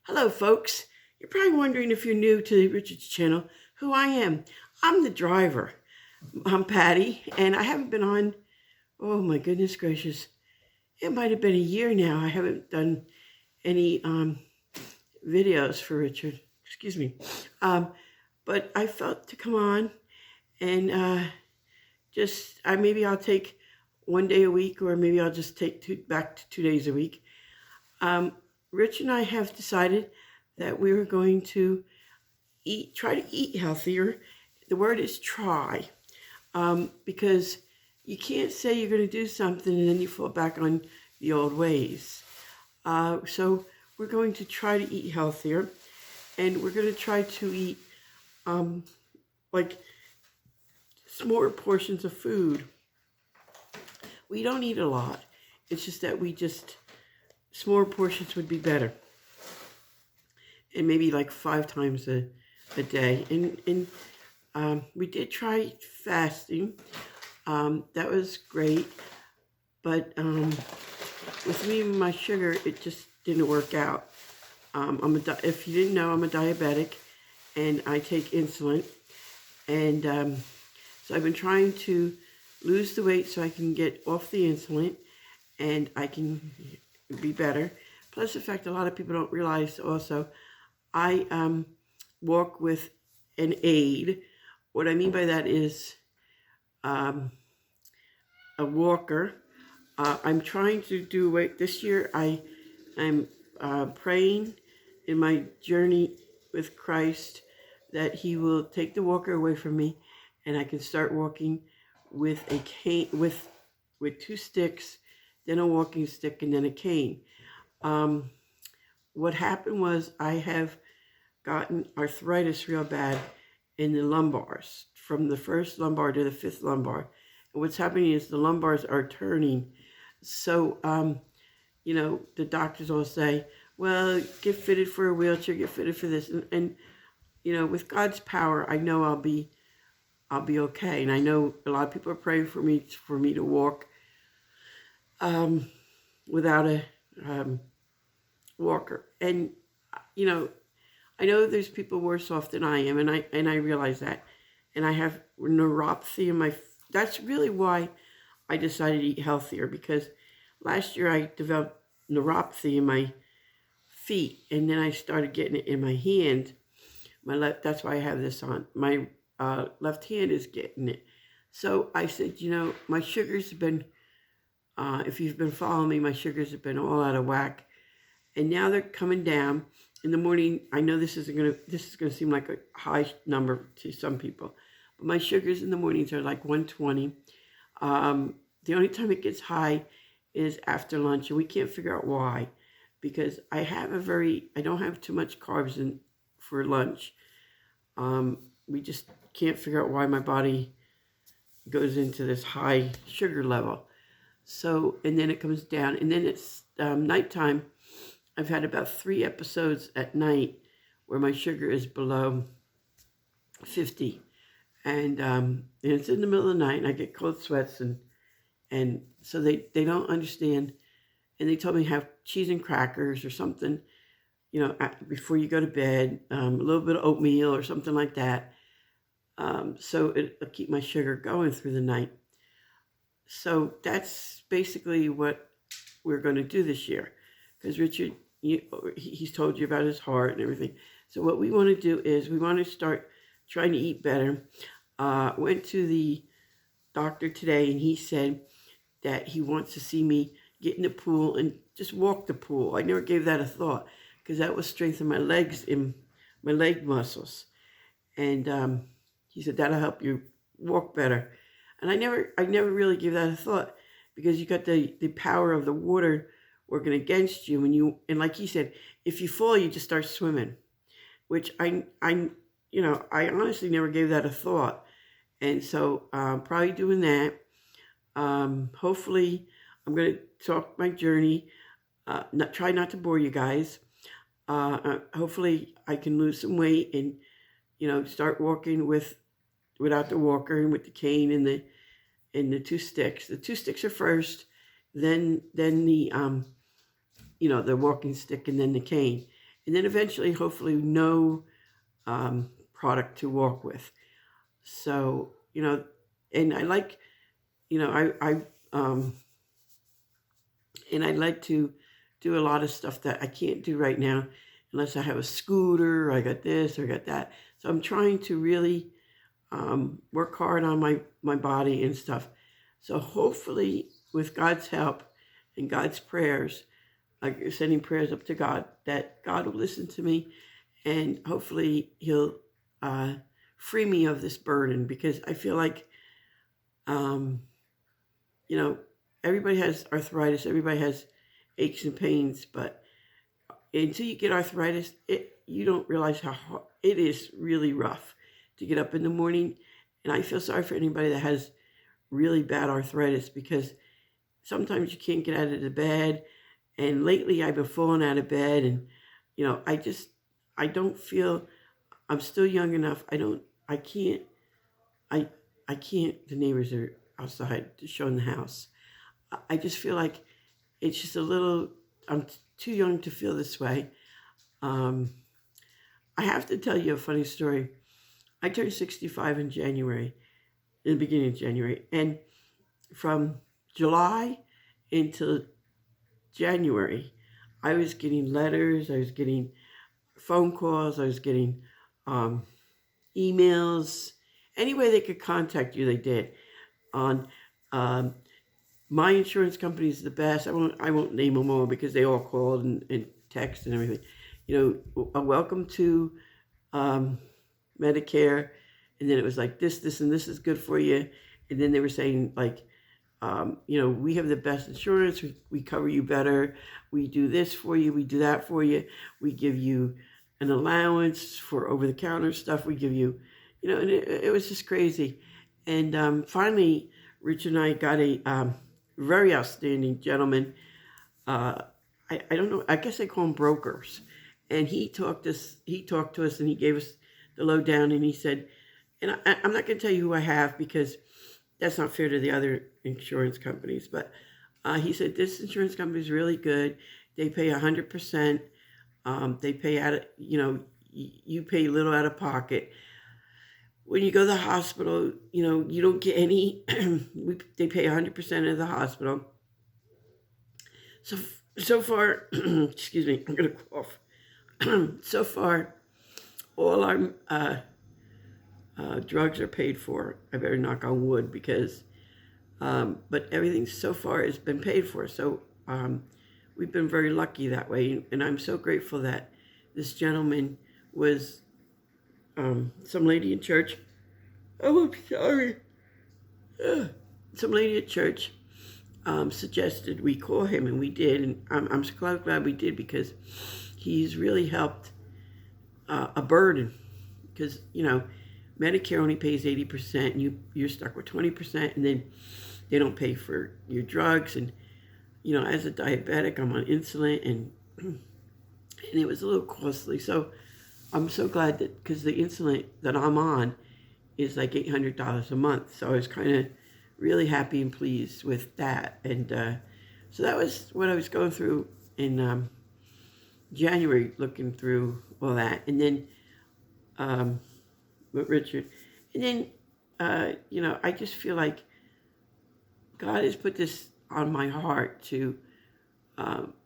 Hello, folks. You're probably wondering if you're new to Richard's channel, who I am. I'm the driver. I'm Patty, and I haven't been on, oh my goodness gracious, it might have been a year now. I haven't done any videos for Richard. Excuse me. But I felt to come on and maybe I'll take one day a week, or maybe I'll just take back to 2 days a week. Rich and I have decided that we are going to try to eat healthier. The word is try, because you can't say you're going to do something and then you fall back on the old ways. So we're going to try to eat healthier, and we're going to try to eat like smaller portions of food. We don't eat a lot. It's just that smaller portions would be better. And maybe like 5 times a day. And we did try fasting. That was great. But with me and my sugar, it just didn't work out. If you didn't know, I'm a diabetic, and I take insulin. And so I've been trying to lose the weight so I can get off the insulin and I can be better. Plus the fact a lot of people don't realize also, I walk with an aid. What I mean by that is a walker. I'm trying to do weight this year. I'm praying in my journey with Christ that He will take the walker away from me, and I can start walking with a cane, with 2 sticks, then a walking stick, and then a cane. What happened was I have gotten arthritis real bad in the lumbars, from the 1st lumbar to the 5th lumbar. And what's happening is the lumbars are turning. So, the doctors all say, well, get fitted for a wheelchair, get fitted for this. And with God's power, I know I'll be okay. And I know a lot of people are praying for me to walk without a walker. And I know there's people worse off than I am, and I realize that. And I have neuropathy in my. That's really why I decided to eat healthier, because last year I developed neuropathy in my feet, and then I started getting it in my hand. My left. That's why I have this on. My left hand is getting it. So I said, my sugars have been. If you've been following me, my sugars have been all out of whack. And now they're coming down. In the morning, I know this is gonna seem like a high number to some people, but my sugars in the mornings are like 120. The only time it gets high is after lunch, and we can't figure out why, because I don't have too much carbs for lunch. We just can't figure out why my body goes into this high sugar level. So, and then it comes down, and then it's nighttime. I've had about 3 episodes at night where my sugar is below 50. And it's in the middle of the night, and I get cold sweats, and so they don't understand. And they told me have cheese and crackers or something, before you go to bed, a little bit of oatmeal or something like that. So it'll keep my sugar going through the night. So that's basically what we're going to do this year, because Richard, he's told you about his heart and everything. So what we want to do is we want to start trying to eat better. Went to the doctor today, and he said that he wants to see me get in the pool and just walk the pool. I never gave that a thought, because that will strengthen my legs and my leg muscles. And he said that'll help you walk better. And I never really gave that a thought, because you got the power of the water working against you. And like he said, if you fall, you just start swimming, which I honestly never gave that a thought. And so probably doing that. Hopefully I'm going to talk my journey, try not to bore you guys. Hopefully I can lose some weight and, start walking without the walker and with the cane and the 2 sticks. The 2 sticks are first, then the the walking stick, and then the cane. and then eventually, hopefully, no product to walk with. So, and I like, um, and I'd like to do a lot of stuff that I can't do right now unless I have a scooter, or I got this, or I got that. So I'm trying to really work hard on my body and stuff. So hopefully, with God's help and God's prayers, like sending prayers up to God, that God will listen to me, and hopefully He'll free me of this burden, because I feel like, um, everybody has arthritis, everybody has aches and pains, but until you get arthritis, you don't realize how hard, it is really rough to get up in the morning. And I feel sorry for anybody that has really bad arthritis, because sometimes you can't get out of the bed. And lately I've been falling out of bed, and I don't feel, I'm still young enough. I can't, I can't, the neighbors are outside showing the house. I just feel like it's just a little, I'm too young to feel this way. I have to tell you a funny story. I turned 65 in January, in the beginning of January, and from July into January, I was getting letters, I was getting phone calls, I was getting emails. Any way they could contact you, they did. On my insurance company is the best. I won't name them all, because they all called and text and everything. A welcome to Medicare, and then it was like this, and this is good for you. And then they were saying, like, we have the best insurance. We cover you better. We do this for you. We do that for you. We give you an allowance for over-the-counter stuff. We give you, and it was just crazy. And finally, Rich and I got a very outstanding gentleman. I don't know. I guess they call them brokers. And he talked to us, and he gave us the lowdown. And he said, and I'm not going to tell you who I have, because that's not fair to the other insurance companies. But he said, this insurance company is really good. They pay 100%. They pay out of, you pay little out of pocket. When you go to the hospital, you don't get any, they pay 100% of the hospital. So far, excuse me, I'm going to cough. So far, all our drugs are paid for. I better knock on wood, because, but everything so far has been paid for. So we've been very lucky that way. And I'm so grateful that this gentleman was some lady in church. Oh, I'm sorry. Some lady at church suggested we call him, and we did. And I'm so glad we did, because he's really helped a burden. Because, Medicare only pays 80%, and you're stuck with 20%, and then they don't pay for your drugs. And, as a diabetic, I'm on insulin, and it was a little costly. So I'm so glad that, because the insulin that I'm on is like $800 a month. So I was kind of really happy and pleased with that. And so that was what I was going through in January, looking through all that. And then with Richard. And then, I just feel like God has put this on my heart to,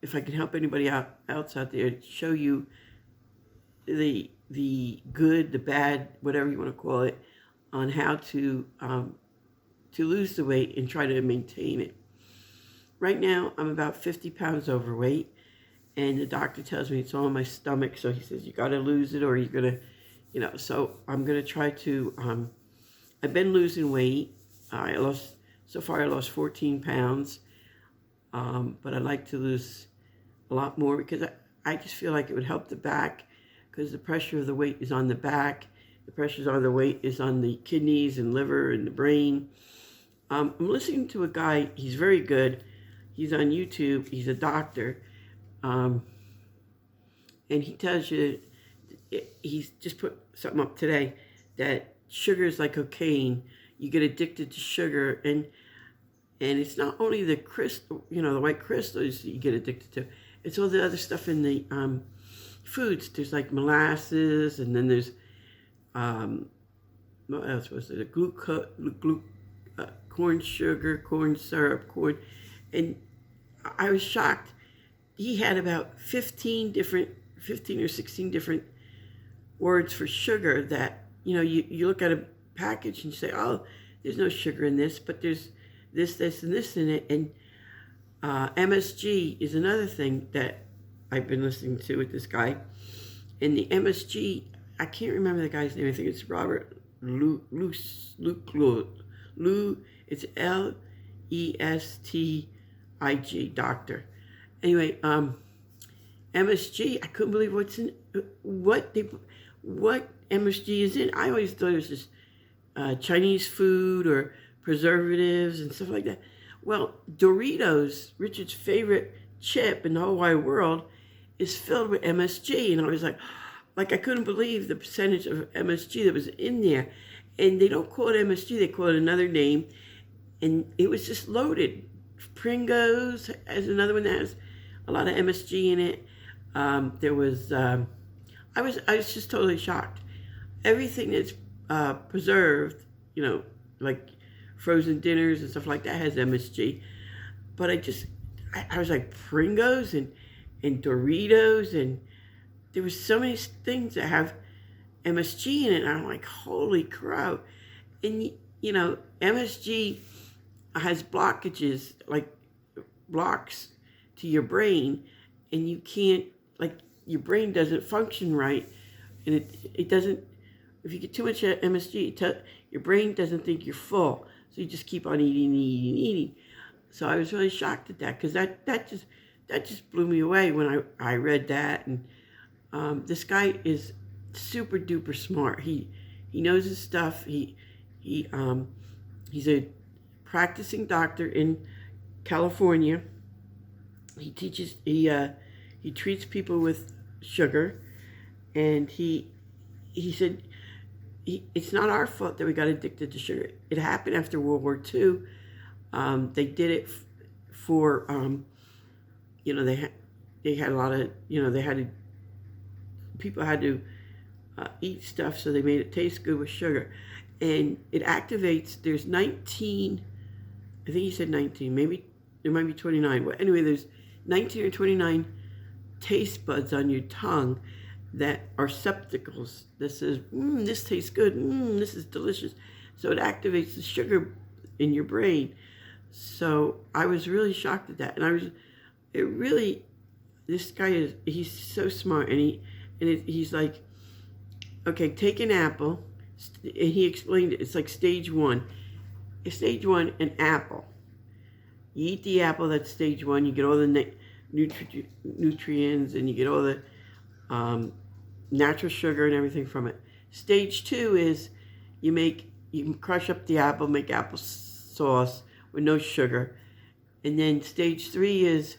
if I can help anybody else out there, show you the good, the bad, whatever you want to call it, on how to lose the weight and try to maintain it. Right now, I'm about 50 pounds overweight, and the doctor tells me it's all in my stomach. So he says, you got to lose it, or you're going to, so I'm going to try to, I've been losing weight. So far I lost 14 pounds. But I'd like to lose a lot more, because I just feel like it would help the back, because the pressure of the weight is on the back. The pressures on the weight is on the kidneys and liver and the brain. I'm listening to a guy, he's very good. He's on YouTube, he's a doctor. And he tells you, he's just put something up today, that sugar is like cocaine. You get addicted to sugar, and it's not only the crystal, the white crystals you get addicted to. It's all the other stuff in the foods. There's like molasses, and then there's what else was it? Corn sugar, corn syrup, corn, and I was shocked. He had about 15 or 16 different words for sugar that, you look at a package and you say, oh, there's no sugar in this, but there's this, and this in it. And MSG is another thing that I've been listening to with this guy. And the MSG, I can't remember the guy's name. I think it's Robert it's Lestig, doctor. Anyway, MSG, I couldn't believe what MSG is in. I always thought it was just Chinese food or preservatives and stuff like that. Well, Doritos, Richard's favorite chip in the whole wide world, is filled with MSG. And I was like I couldn't believe the percentage of MSG that was in there. And they don't call it MSG, they call it another name. And it was just loaded. Pringles has another one that has a lot of MSG in it. There was, I was just totally shocked. Everything that's preserved, like frozen dinners and stuff like that has MSG. But I was like, Pringles and Doritos, and there was so many things that have MSG in it, and I'm like, holy crow. And, MSG has blockages, like blocks to your brain, and you can't, like, your brain doesn't function right, and it doesn't, if you get too much MSG, your brain doesn't think you're full, so you just keep on eating. So I was really shocked at that, because that just blew me away when I read that. And this guy is super duper smart. He knows his stuff. He's a practicing doctor in California. He treats people with sugar, and he said it's not our fault that we got addicted to sugar. It happened after World War II. They did it for they had a lot of, people had to eat stuff, so they made it taste good with sugar. And it activates, there's 19, I think he said 19, maybe there might be 29. Well, anyway, there's 19 or 29 taste buds on your tongue that are receptacles that says, this tastes good, this is delicious. So it activates the sugar in your brain. So I was really shocked at that. And this guy he's so smart, and he's like, okay, take an apple, and he explained it. It's like stage one. Stage one, an apple. You eat the apple, that's stage one. You get all the nutrients, and you get all the natural sugar and everything from it. Stage two is you can crush up the apple, make apple sauce with no sugar. And then stage three is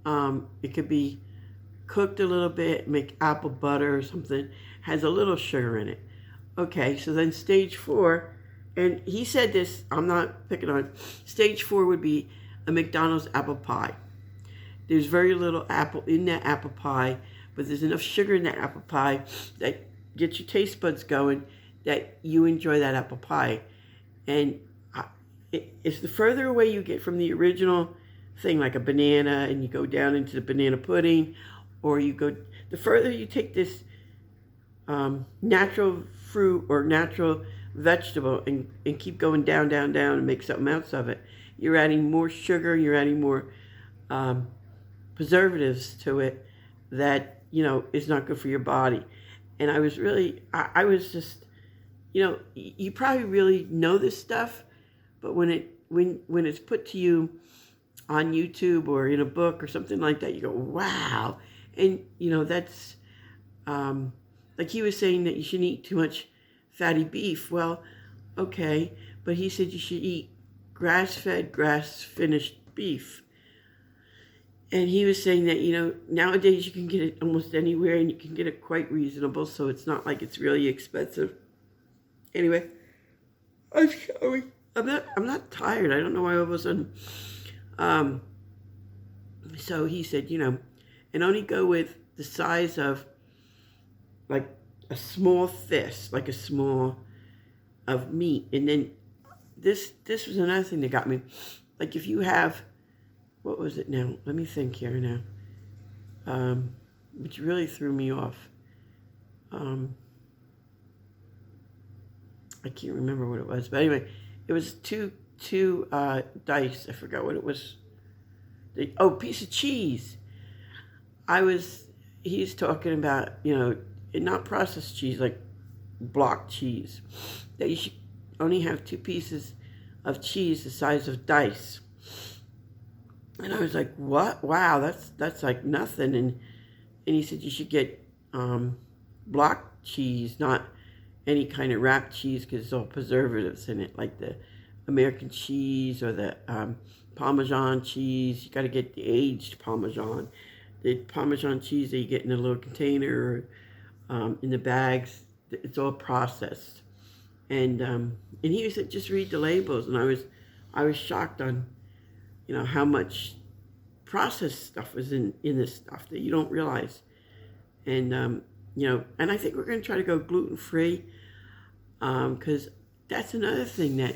it could be cooked a little bit, make apple butter or something, has a little sugar in it. Okay, so then stage four, and he said this, I'm not picking on, stage four would be a McDonald's apple pie. There's very little apple in that apple pie, but there's enough sugar in that apple pie that gets your taste buds going, that you enjoy that apple pie. And it's the further away you get from the original thing, like a banana, and you go down into the banana pudding, or the further you take this natural fruit or natural vegetable and keep going down and make something else of it, you're adding more sugar, you're adding more preservatives to it that, is not good for your body. And I was really, I was just, you probably really know this stuff, but when it's put to you on YouTube or in a book or something like that, you go, wow. And, that's, like he was saying that you shouldn't eat too much fatty beef. Well, okay, but he said you should eat grass-fed, grass-finished beef. And he was saying that, nowadays you can get it almost anywhere, and you can get it quite reasonable, so it's not like it's really expensive. Anyway, I'm sorry. I'm not tired. I don't know why all of a sudden. So he said, and only go with the size of like a small fist, like a small of meat. And then this was another thing that got me. Like if you have, what was it now? Let me think here now. Which really threw me off. I can't remember what it was, but anyway, it was two dice. I forgot what it was. Piece of cheese. He's talking about, not processed cheese, like block cheese, that you should only have 2 pieces of cheese the size of dice. And I was like, what? Wow, that's like nothing. And he said you should get block cheese, not any kind of wrapped cheese, because it's all preservatives in it, like the American cheese or the Parmesan cheese. You got to get the aged Parmesan. The Parmesan cheese that you get in a little container or in the bags, it's all processed. And he said just read the labels, and I was shocked on how much processed stuff is in this stuff that you don't realize. And and I think we're going to try to go gluten-free, because that's another thing that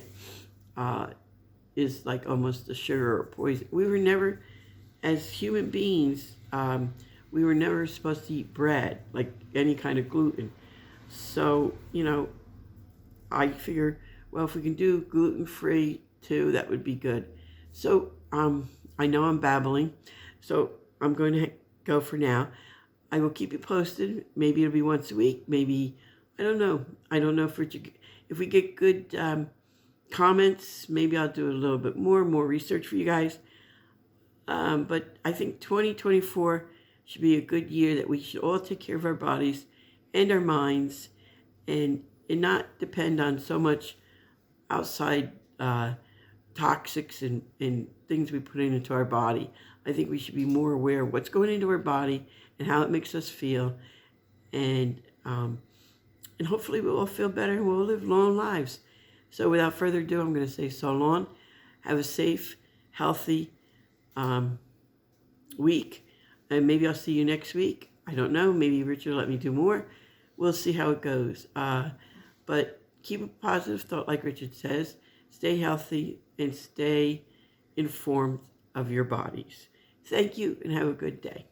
is like almost a sugar or poison. We were never, as human beings, we were never supposed to eat bread, like any kind of gluten. So, I figure, well, if we can do gluten-free too, that would be good. So, I know I'm babbling, so I'm going to go for now. I will keep you posted. Maybe it'll be once a week. Maybe, I don't know. I don't know if we get good comments, maybe I'll do a little bit more research for you guys. But I think 2024 should be a good year, that we should all take care of our bodies and our minds, and not depend on so much outside toxics and things we put into our body. I think we should be more aware of what's going into our body and how it makes us feel, and hopefully we'll all feel better and we'll live long lives. So without further ado, I'm going to say so long. Have a safe, healthy week, and maybe I'll see you next week. I don't know. Maybe Richard will let me do more. We'll see how it goes. But keep a positive thought, like Richard says. Stay healthy and stay informed of your bodies. Thank you, and have a good day.